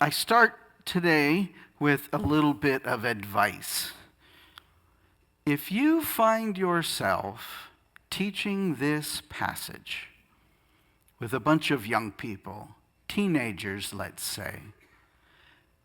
I start today with a little bit of advice. If you find yourself teaching this passage with a bunch of young people, teenagers, let's say,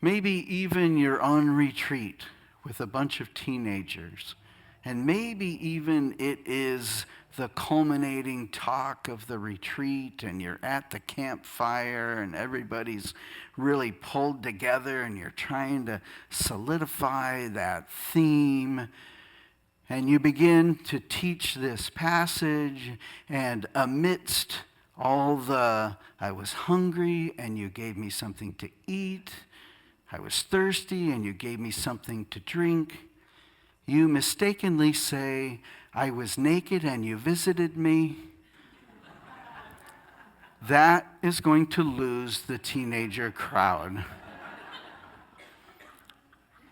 maybe even you're on retreat with a bunch of teenagers, and maybe even it is the culminating talk of the retreat, and you're at the campfire, and everybody's really pulled together, and you're trying to solidify that theme, and you begin to teach this passage, and amidst all the, I was hungry, and you gave me something to eat, I was thirsty, and you gave me something to drink, you mistakenly say, I was naked and you visited me. That is going to lose the teenager crowd.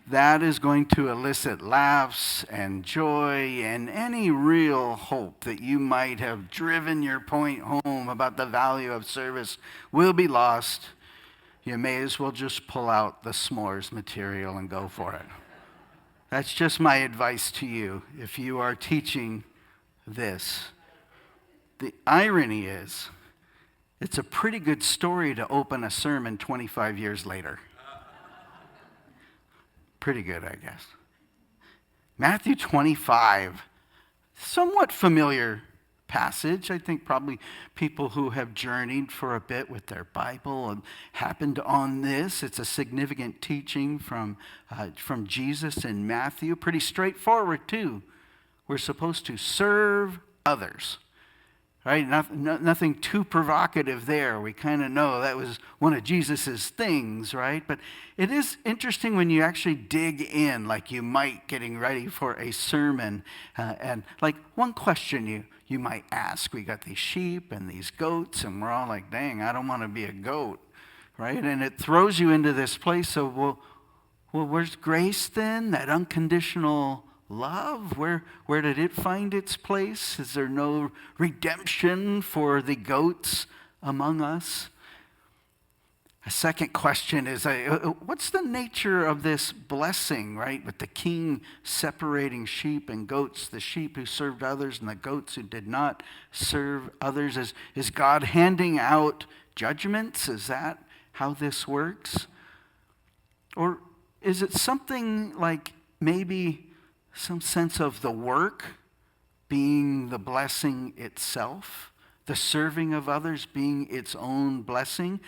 That is going to elicit laughs and joy and any real hope that you might have driven your point home about the value of service will be lost. You may as well just pull out the s'mores material and go for it. That's just my advice to you if you are teaching this. The irony is, it's a pretty good story to open a sermon 25 years later. Pretty good, I guess. Matthew 25, somewhat familiar passage. I think probably people who have journeyed for a bit with their Bible and happened on this. It's a significant teaching from Jesus in Matthew. Pretty straightforward too. We're supposed to serve others. Right? Nothing too provocative there. We kind of know that was one of Jesus's things, right? But it is interesting when you actually dig in, like you might getting ready for a sermon. And like one question you might ask, we got these sheep and these goats, and we're all like, dang, I don't want to be a goat, right? And it throws you into this place of, well, where's grace then? That unconditional love, where did it find its place? Is there no redemption for the goats among us? A second question is, what's the nature of this blessing, right? With the king separating sheep and goats, the sheep who served others and the goats who did not serve others. Is God handing out judgments? Is that how this works? Or is it something like maybe some sense of the work being the blessing itself, the serving of others being its own blessing?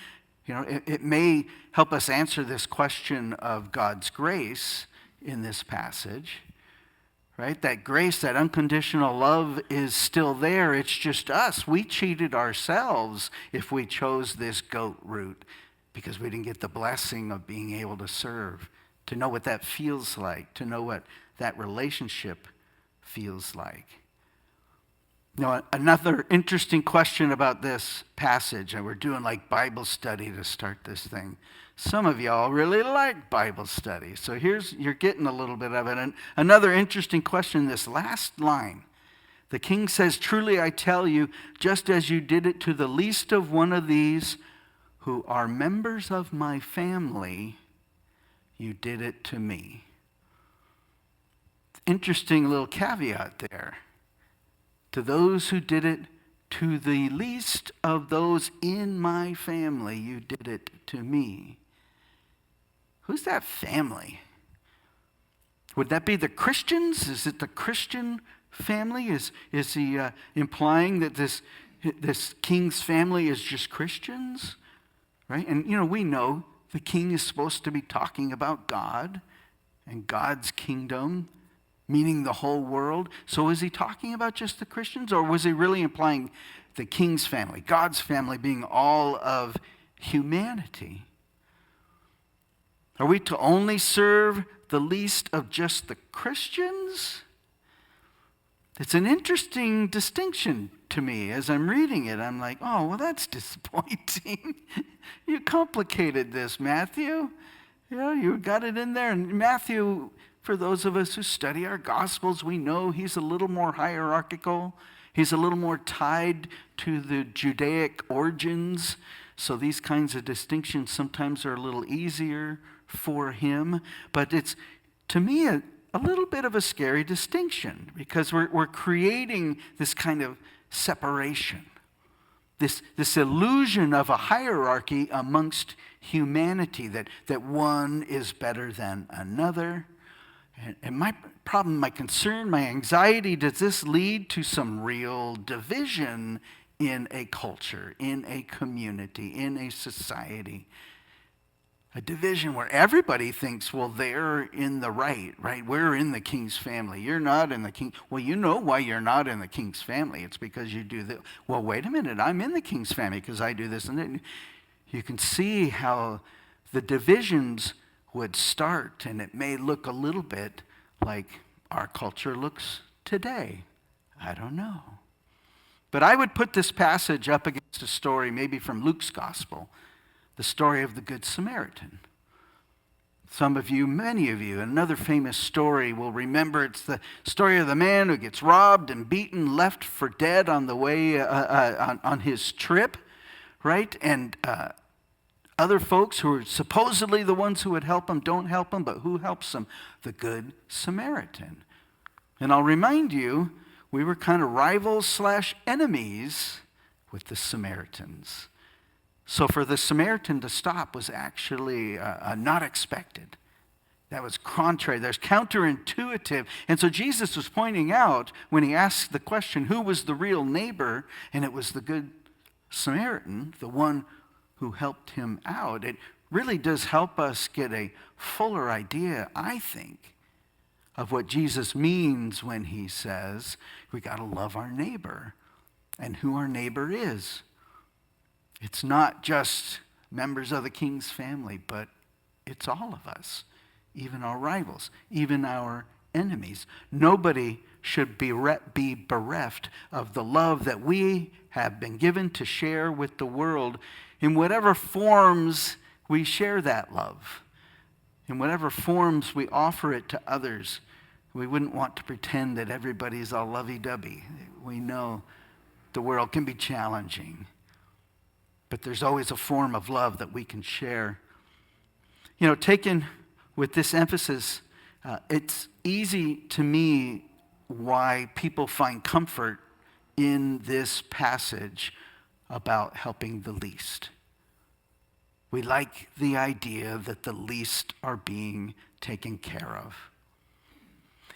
You know, it may help us answer this question of God's grace in this passage, right? That grace, that unconditional love is still there. It's just us. We cheated ourselves if we chose this goat route because we didn't get the blessing of being able to serve, to know what that feels like, to know what that relationship feels like. Now, another interesting question about this passage, and we're doing like Bible study to start this thing. Some of y'all really like Bible study, so you're getting a little bit of it. And another interesting question, this last line. The king says, truly I tell you, just as you did it to the least of one of these who are members of my family, you did it to me. Interesting little caveat there. To those who did it to the least of those in my family, you did it to me. Who's that family? Would that be the Christians? Is it the Christian family? Is he implying that this king's family is just Christians? Right? And you know, we know the king is supposed to be talking about God and God's kingdom, meaning the whole world. So is he talking about just the Christians, or was he really implying the king's family, God's family being all of humanity? Are we to only serve the least of just the Christians? It's an interesting distinction to me. As I'm reading it, I'm like, oh, well, that's disappointing. You complicated this, Matthew. You know, you got it in there. And Matthew, for those of us who study our Gospels, we know he's a little more hierarchical. He's a little more tied to the Judaic origins. So these kinds of distinctions sometimes are a little easier for him, but it's, to me, a little bit of a scary distinction because we're creating this kind of separation, this illusion of a hierarchy amongst humanity, that one is better than another. And my problem, my concern, my anxiety, does this lead to some real division in a culture, in a community, in a society? A division where everybody thinks, well, they're in the right? We're in the king's family. You're not in the king. Well, you know why you're not in the king's family. It's because you do this. Well, wait a minute. I'm in the king's family because I do this. And then you can see how the divisions would start, and it may look a little bit like our culture looks today. I don't know. But I would put this passage up against a story maybe from Luke's gospel, the story of the Good Samaritan. Some of you, many of you, another famous story will remember. It's the story of the man who gets robbed and beaten, left for dead on the way on his trip, right? And other folks who are supposedly the ones who would help him don't help him, but who helps him? The Good Samaritan. And I'll remind you, we were kind of rivals / enemies with the Samaritans. So for the Samaritan to stop was actually not expected. That was contrary. There's counterintuitive. And so Jesus was pointing out when he asked the question, who was the real neighbor? And it was the Good Samaritan, the one who helped him out. It really does help us get a fuller idea, I think, of what Jesus means when he says we got to love our neighbor and who our neighbor is. It's not just members of the king's family, but it's all of us, even our rivals, even our enemies. Nobody should be bereft of the love that we have been given to share with the world in whatever forms we share that love, in whatever forms we offer it to others. We wouldn't want to pretend that everybody's all lovey-dovey. We know the world can be challenging, but there's always a form of love that we can share. You know, taken with this emphasis, it's easy to me why people find comfort in this passage about helping the least. We like the idea that the least are being taken care of.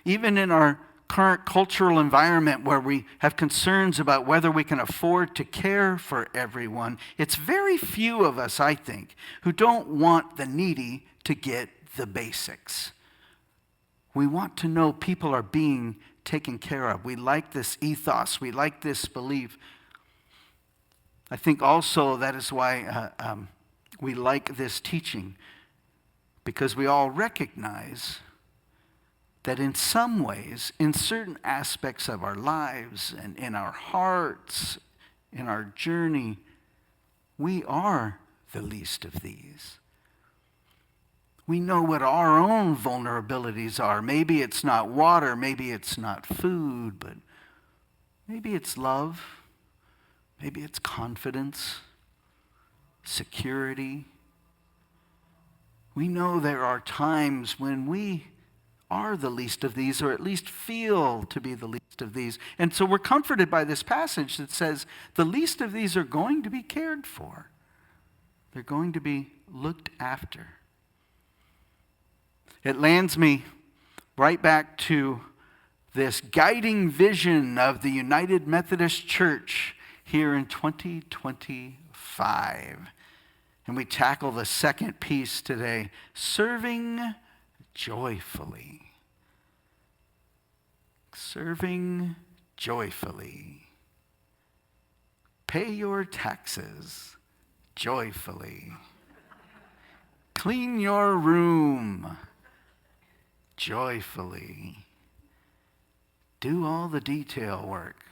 Even in our current cultural environment where we have concerns about whether we can afford to care for everyone, it's very few of us, I think, who don't want the needy to get the basics. We want to know people are being taken care of. We like this ethos. We like this belief. I think also that is why we like this teaching, because we all recognize that in some ways, in certain aspects of our lives and in our hearts, in our journey, we are the least of these. We know what our own vulnerabilities are. Maybe it's not water, maybe it's not food, but maybe it's love, maybe it's confidence, security. We know there are times when we are the least of these, or at least feel to be the least of these. And so we're comforted by this passage that says the least of these are going to be cared for. They're going to be looked after. It lands me right back to this guiding vision of the United Methodist Church here in 2025. And we tackle the second piece today, serving joyfully. Serving joyfully. Pay your taxes joyfully. Clean your room joyfully. Do all the detail work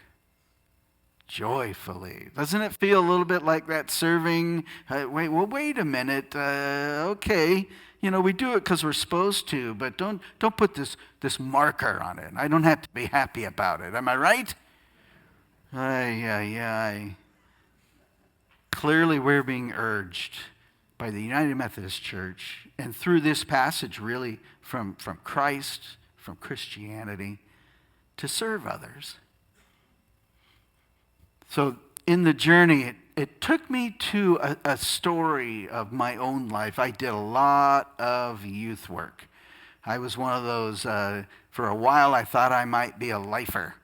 joyfully. Doesn't it feel a little bit like that serving? Wait a minute. Okay. You know, we do it because we're supposed to, but don't put this marker on it. I don't have to be happy about it. Am I right? Aye. clearly we're being urged by the United Methodist Church, and through this passage really from Christ, from Christianity, to serve others. So in the journey, it took me to a story of my own life. I did a lot of youth work. I was one of those, for a while I thought I might be a lifer.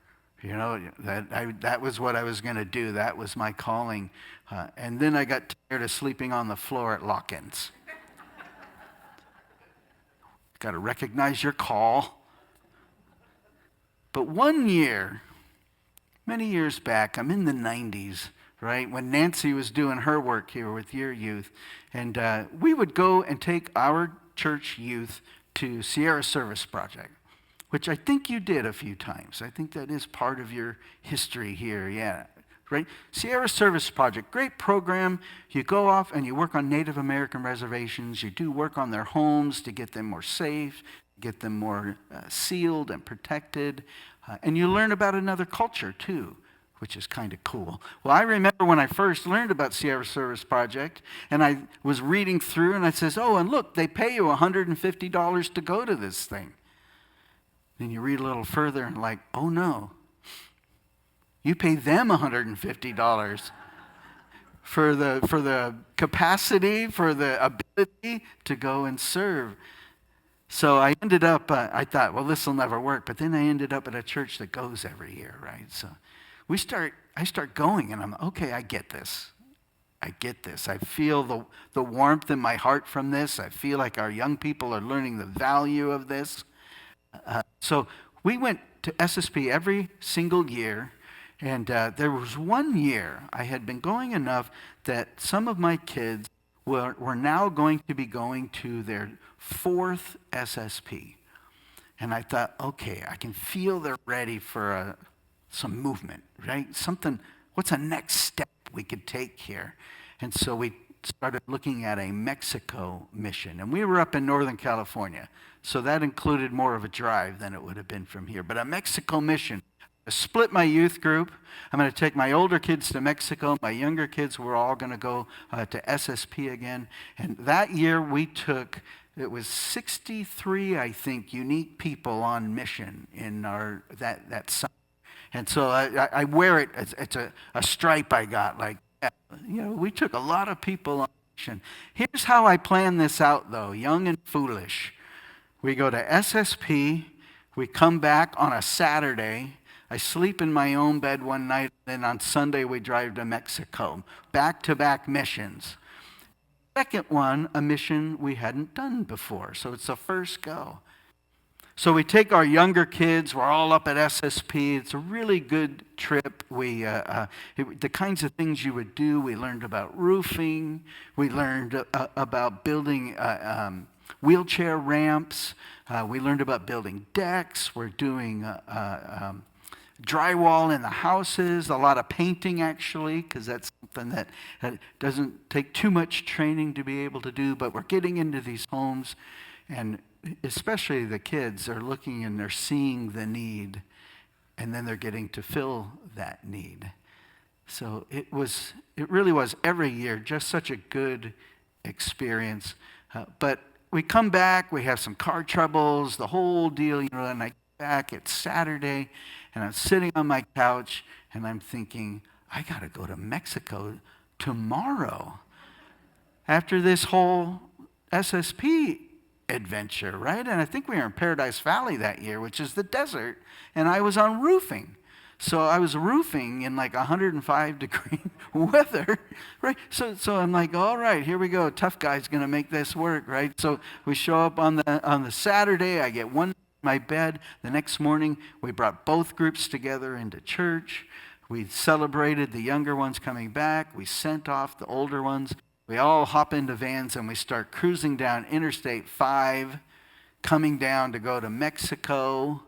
You know, that was what I was going to do. That was my calling. And then I got tired of sleeping on the floor at lock-ins. Got to recognize your call. But one year, many years back, I'm in the 90s, right, when Nancy was doing her work here with your youth, and we would go and take our church youth to Sierra Service Project, which I think you did a few times. I think that is part of your history here, yeah, right? Sierra Service Project, great program. You go off and you work on Native American reservations. You do work on their homes to get them more safe, get them more sealed and protected. And you learn about another culture too, which is kind of cool. Well, I remember when I first learned about Sierra Service Project, and I was reading through, and I says, oh, and look, they pay you $150 to go to this thing. Then you read a little further, and like, oh no, you pay them $150 for the capacity, for the ability to go and serve. So I ended up, I thought, well, this will never work. But then I ended up at a church that goes every year, right? So I start going, and I'm, okay, I get this. I get this. I feel the warmth in my heart from this. I feel like our young people are learning the value of this. So we went to SSP every single year. And there was one year I had been going enough that some of my kids were now going to be going to their 4th SSP. And I thought, okay, I can feel they're ready for some movement, right? Something, what's a next step we could take here? And so we started looking at a Mexico mission. And we were up in Northern California, so that included more of a drive than it would have been from here. But a Mexico mission. I split my youth group. I'm going to take my older kids to Mexico. My younger kids were all going to go to SSP again. And that year we took, it was 63, I think, unique people on mission in that summer. And so I wear it, it's a stripe I got. Like, you know, we took a lot of people on mission. Here's how I plan this out, though, young and foolish. We go to SSP. We come back on a Saturday. I sleep in my own bed one night, and then on Sunday we drive to Mexico. Back-to-back missions. Second one, a mission we hadn't done before, so it's the first go. So we take our younger kids, we're all up at SSP. It's a really good trip. The kinds of things you would do, we learned about roofing, we learned about building wheelchair ramps, we learned about building decks, we're doing drywall in the houses, a lot of painting actually, because that's something that doesn't take too much training to be able to do, but we're getting into these homes, and especially the kids are looking and they're seeing the need, and then they're getting to fill that need. So it really was every year just such a good experience. But we come back, we have some car troubles, the whole deal, you know, and I get back, it's Saturday, and I'm sitting on my couch, and I'm thinking, I got to go to Mexico tomorrow after this whole SSP adventure, right? And I think we were in Paradise Valley that year, which is the desert, and I was on roofing. So I was roofing in like 105-degree weather, right? So I'm like, all right, here we go. Tough guy's going to make this work, right? So we show up on the Saturday. I get one my bed. The next morning, we brought both groups together into church. We celebrated the younger ones coming back. We sent off the older ones. We all hop into vans and we start cruising down Interstate 5, coming down to go to Mexico.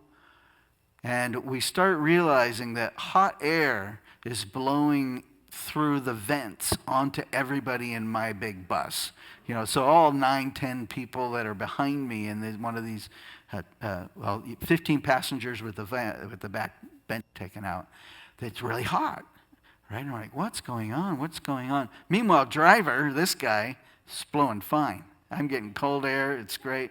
And we start realizing that hot air is blowing through the vents onto everybody in my big bus. You know, so all 9, 10 people that are behind me in one of these 15 passengers with the back bench taken out. It's really hot, right? And we're like, what's going on? What's going on? Meanwhile, driver, this guy, is blowing fine. I'm getting cold air. It's great.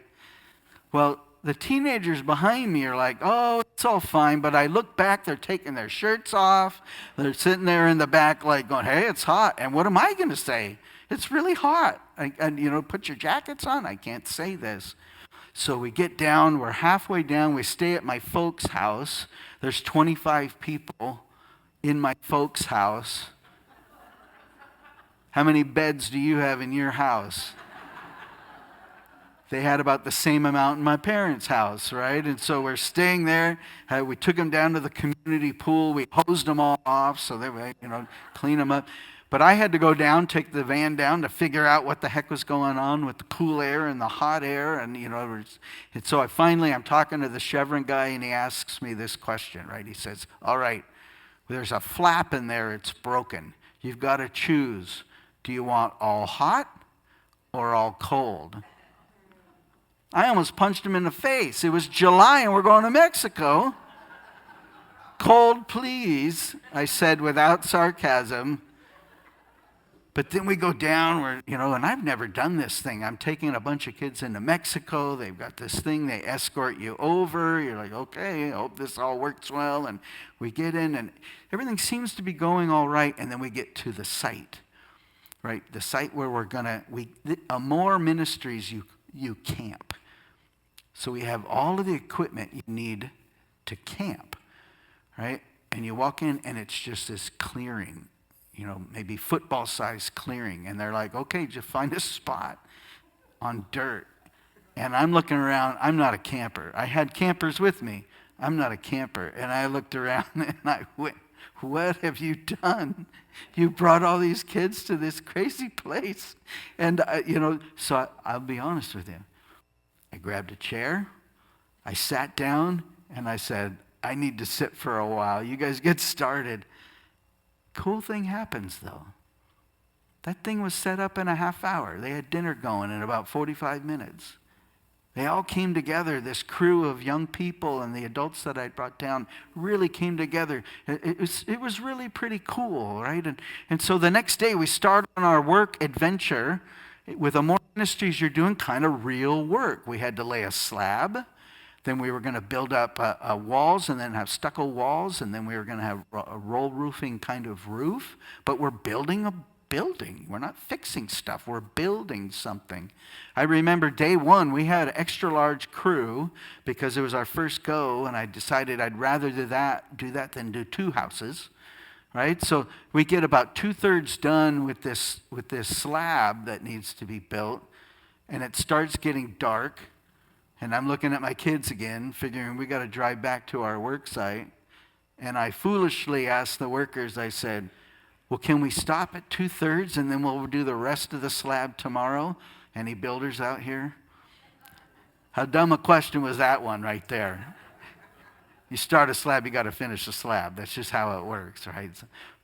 Well, the teenagers behind me are like, oh, it's all fine. But I look back, they're taking their shirts off. They're sitting there in the back like going, hey, it's hot. And what am I going to say? It's really hot. And put your jackets on. I can't say this. So we get down. We're halfway down. We stay at my folks' house. There's 25 people in my folks' house. How many beds do you have in your house? They had about the same amount in my parents' house, right? And so we're staying there. We took them down to the community pool. We hosed them all off so they would, clean them up. But I had to go down, take the van down to figure out what the heck was going on with the cool air and the hot air. And so I'm talking to the Chevron guy, and he asks me this question, right? He says, all right, there's a flap in there. It's broken. You've got to choose. Do you want all hot or all cold? I almost punched him in the face. It was July and we're going to Mexico. Cold, please, I said without sarcasm. But then we go down, and I've never done this thing. I'm taking a bunch of kids into Mexico. They've got this thing. They escort you over. You're like, okay, I hope this all works well. And we get in, and everything seems to be going all right. And then we get to the site, right? The site where more ministries, you camp. So we have all of the equipment you need to camp, right? And you walk in, and it's just this clearing, maybe football-sized clearing. And they're like, okay, just find a spot on dirt. And I'm looking around. I'm not a camper. I had campers with me. I'm not a camper. And I looked around, and I went, what have you done? You brought all these kids to this crazy place. And, so I'll be honest with you. I grabbed a chair, I sat down, and I said, I need to sit for a while. You guys get started. Cool thing happens, though. That thing was set up in a half hour. They had dinner going in about 45 minutes. They all came together. This crew of young people and the adults that I brought down really came together. It was really pretty cool, right? And so the next day we started on our work adventure. With the more ministries, you're doing kind of real work. We had to lay a slab. Then we were going to build up walls and then have stucco walls. And then we were going to have a roll roofing kind of roof. But we're building a building. We're not fixing stuff. We're building something. I remember day one, we had an extra large crew because it was our first go. And I decided I'd rather do that than do two houses. Right? So we get about 2/3 done with this slab that needs to be built, and it starts getting dark, and I'm looking at my kids again, figuring we got to drive back to our work site, and I foolishly asked the workers, I said, well, can we stop at 2/3 and then we'll do the rest of the slab tomorrow? Any builders out here? How dumb a question was that one right there? You start a slab, you got to finish the slab. That's just how it works, right?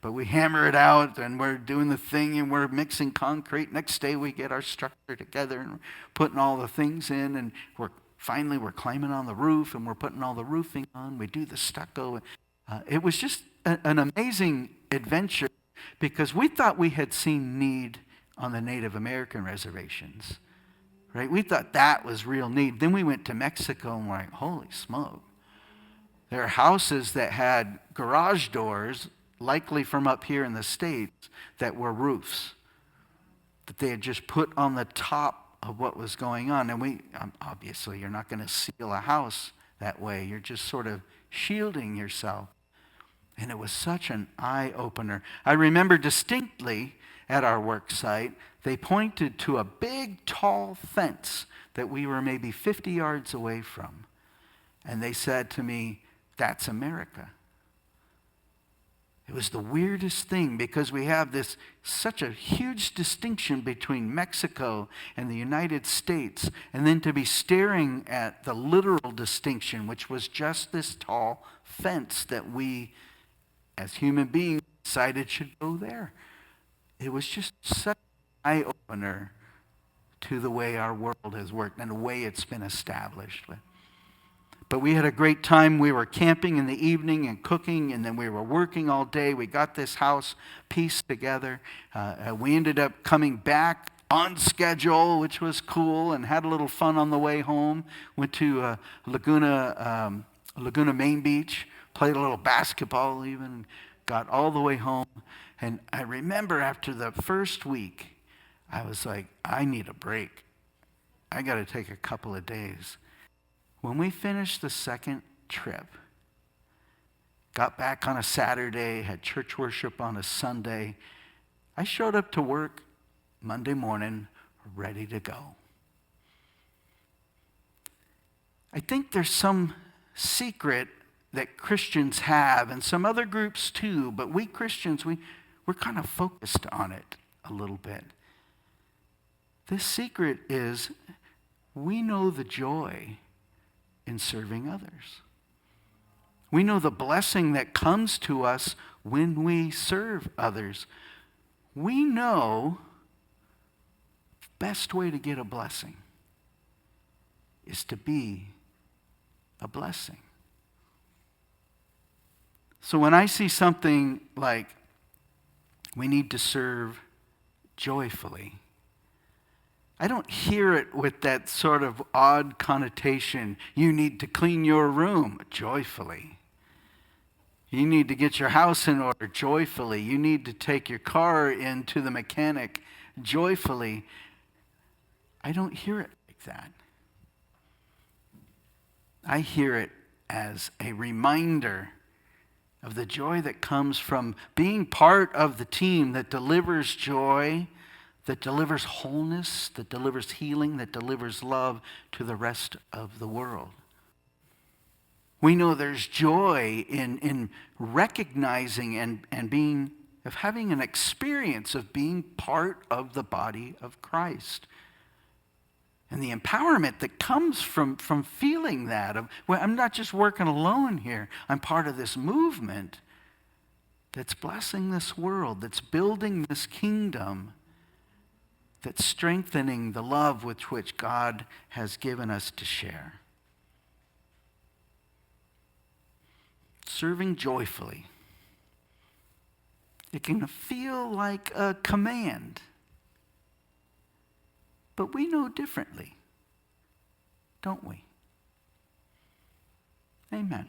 But we hammer it out, and we're doing the thing, and we're mixing concrete. Next day, we get our structure together, and we're putting all the things in, and we're climbing on the roof, and we're putting all the roofing on. We do the stucco. It was just an amazing adventure because we thought we had seen need on the Native American reservations, right? We thought that was real need. Then we went to Mexico, and we're like, holy smoke. There are houses that had garage doors, likely from up here in the States, that were roofs that they had just put on the top of what was going on. And obviously, you're not going to seal a house that way. You're just sort of shielding yourself. And it was such an eye-opener. I remember distinctly at our work site, they pointed to a big, tall fence that we were maybe 50 yards away from. And they said to me, that's America. It was the weirdest thing because we have such a huge distinction between Mexico and the United States, and then to be staring at the literal distinction, which was just this tall fence that we, as human beings, decided should go there. It was just such an eye-opener to the way our world has worked and the way it's been established. But we had a great time. We were camping in the evening and cooking, and then we were working all day. We got this house pieced together. We ended up coming back on schedule, which was cool, and had a little fun on the way home. Went to Laguna Main Beach, played a little basketball even, got all the way home. And I remember after the first week, I was like, I need a break. I got to take a couple of days. When we finished the second trip, got back on a Saturday, had church worship on a Sunday, I showed up to work Monday morning, ready to go. I think there's some secret that Christians have, and some other groups too, but we Christians, we're kind of focused on it a little bit. This secret is we know the joy in serving others. We know the blessing that comes to us when we serve others. We know the best way to get a blessing is to be a blessing. So when I see something like we need to serve joyfully, I don't hear it with that sort of odd connotation. You need to clean your room joyfully. You need to get your house in order joyfully. You need to take your car into the mechanic joyfully. I don't hear it like that. I hear it as a reminder of the joy that comes from being part of the team that delivers joy, that delivers wholeness, that delivers healing, that delivers love to the rest of the world. We know there's joy in recognizing and being, of having an experience of being part of the body of Christ. And the empowerment that comes from feeling that, well, I'm not just working alone here. I'm part of this movement that's blessing this world, that's building this kingdom, that's strengthening the love with which God has given us to share. Serving joyfully. It can feel like a command, but we know differently, don't we? Amen.